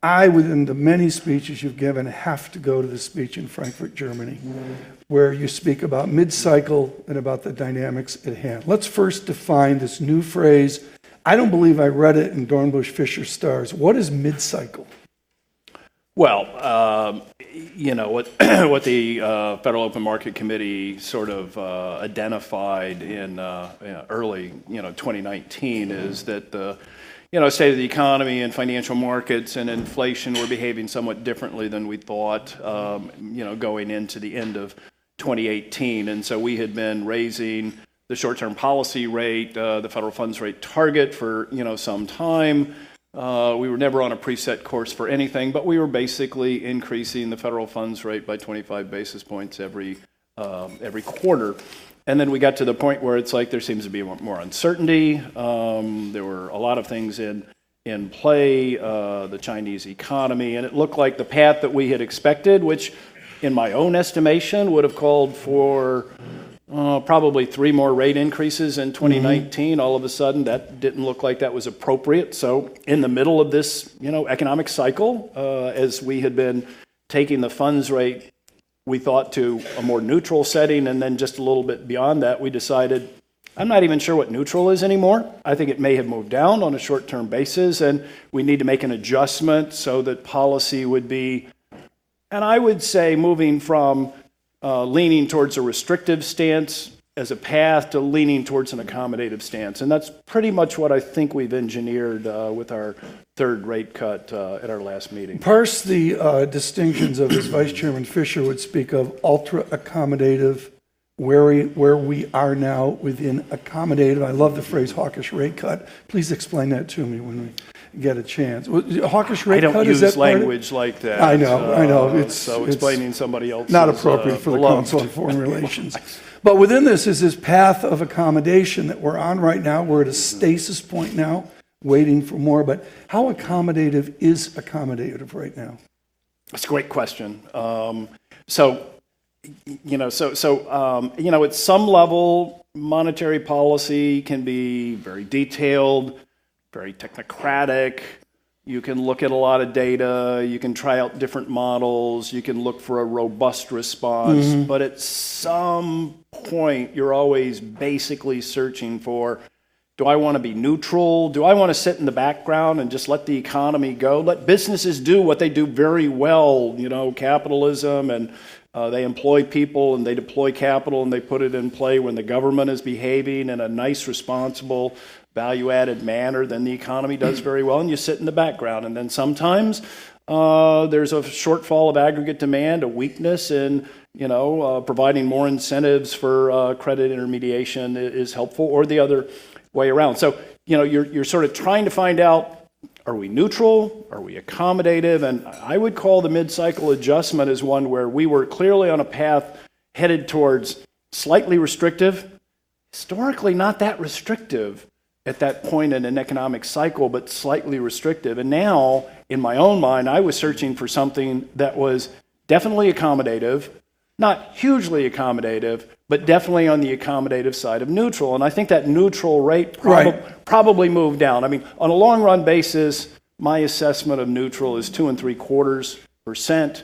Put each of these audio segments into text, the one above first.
I, within the many speeches you've given, have to go to the speech in Frankfurt, Germany, where you speak about mid-cycle and about the dynamics at hand. Let's first define this new phrase. I don't believe I read it in Dornbusch Fisher Stars. What is mid-cycle? Well, what the Federal Open Market Committee sort of identified in early 2019 is that the state of the economy and financial markets and inflation were behaving somewhat differently than we thought, going into the end of 2018. And so we had been raising the short-term policy rate, the federal funds rate target for, some time. We were never on a preset course for anything, but we were basically increasing the federal funds rate by 25 basis points every quarter. And then we got to the point where it's like there seems to be more uncertainty. There were a lot of things in play, the Chinese economy, and it looked like the path that we had expected, which in my own estimation would have called for probably 3 more rate increases in 2019. All of a sudden, that didn't look like that was appropriate. So in the middle of this, economic cycle, as we had been taking the funds rate, we thought to a more neutral setting, and then just a little bit beyond that, we decided, I'm not even sure what neutral is anymore. I think it may have moved down on a short-term basis, and we need to make an adjustment so that policy would be, and I would say moving from leaning towards a restrictive stance as a path to leaning towards an accommodative stance. And that's pretty much what I think we've engineered with our third rate cut at our last meeting. Parse the distinctions of, as Vice Chairman Fisher would speak of, ultra-accommodative, where we are now within accommodative. I love the phrase hawkish rate cut. Please explain that to me when we get a chance. Hawkish rate cut, is that I don't use language like that. I know. It's explaining somebody else's not appropriate for the Council on Foreign Relations. But within this is this path of accommodation that we're on right now. We're at a stasis point now, waiting for more. But how accommodative is accommodative right now? That's a great question. At some level, monetary policy can be very detailed, very technocratic. You can look at a lot of data. You can try out different models. You can look for a robust response. But at some point, you're always basically searching for, do I want to be neutral? Do I want to sit in the background and just let the economy go? Let businesses do what they do very well, capitalism, and they employ people and they deploy capital and they put it in play when the government is behaving in a nice, responsible, value-added manner, then the economy does very well, and you sit in the background. And then sometimes there's a shortfall of aggregate demand, a weakness in, providing more incentives for credit intermediation is helpful, or the other way around. So, you're sort of trying to find out, are we neutral? Are we accommodative? And I would call the mid-cycle adjustment as one where we were clearly on a path headed towards slightly restrictive, historically not that restrictive at that point in an economic cycle, but slightly restrictive. And now, in my own mind, I was searching for something that was definitely accommodative, not hugely accommodative, but definitely on the accommodative side of neutral. And I think that neutral rate probably moved down. I mean, on a long-run basis, my assessment of neutral is 2.75%.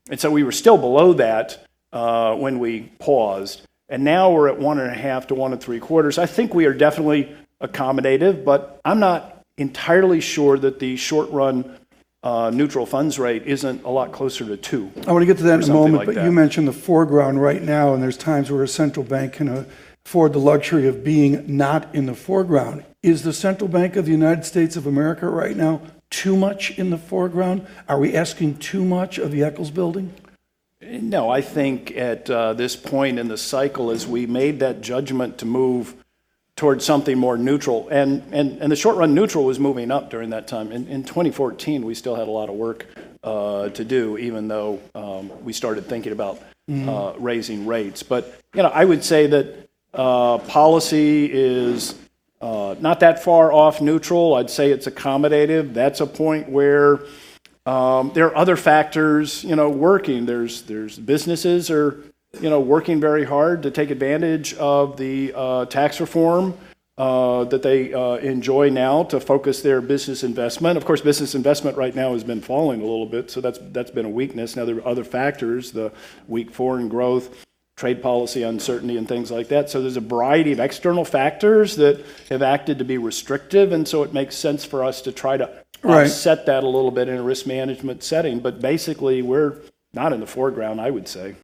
And so we were still below that when we paused. And now we're at 1.5 to 1.75. I think we are definitely accommodative, but I'm not entirely sure that the short-run neutral funds rate isn't a lot closer to 2. I want to get to that in a moment, but that. You mentioned the foreground right now, and there's times where a central bank can afford the luxury of being not in the foreground. Is the Central Bank of the United States of America right now too much in the foreground? Are we asking too much of the Eccles building? No, I think at this point in the cycle, as we made that judgment to move towards something more neutral, and the short-run neutral was moving up during that time. In 2014, we still had a lot of work to do, even though we started thinking about raising rates. But I would say that policy is not that far off neutral. I'd say it's accommodative. That's a point where there are other factors, working. There's businesses are working very hard to take advantage of the tax reform. that they enjoy now to focus their business investment. Of course, business investment right now has been falling a little bit, so that's been a weakness. Now, there are other factors, the weak foreign growth, trade policy uncertainty, and things like that. So there's a variety of external factors that have acted to be restrictive, and so it makes sense for us to try to offset that a little bit in a risk management setting. But basically, we're not in the foreground, I would say.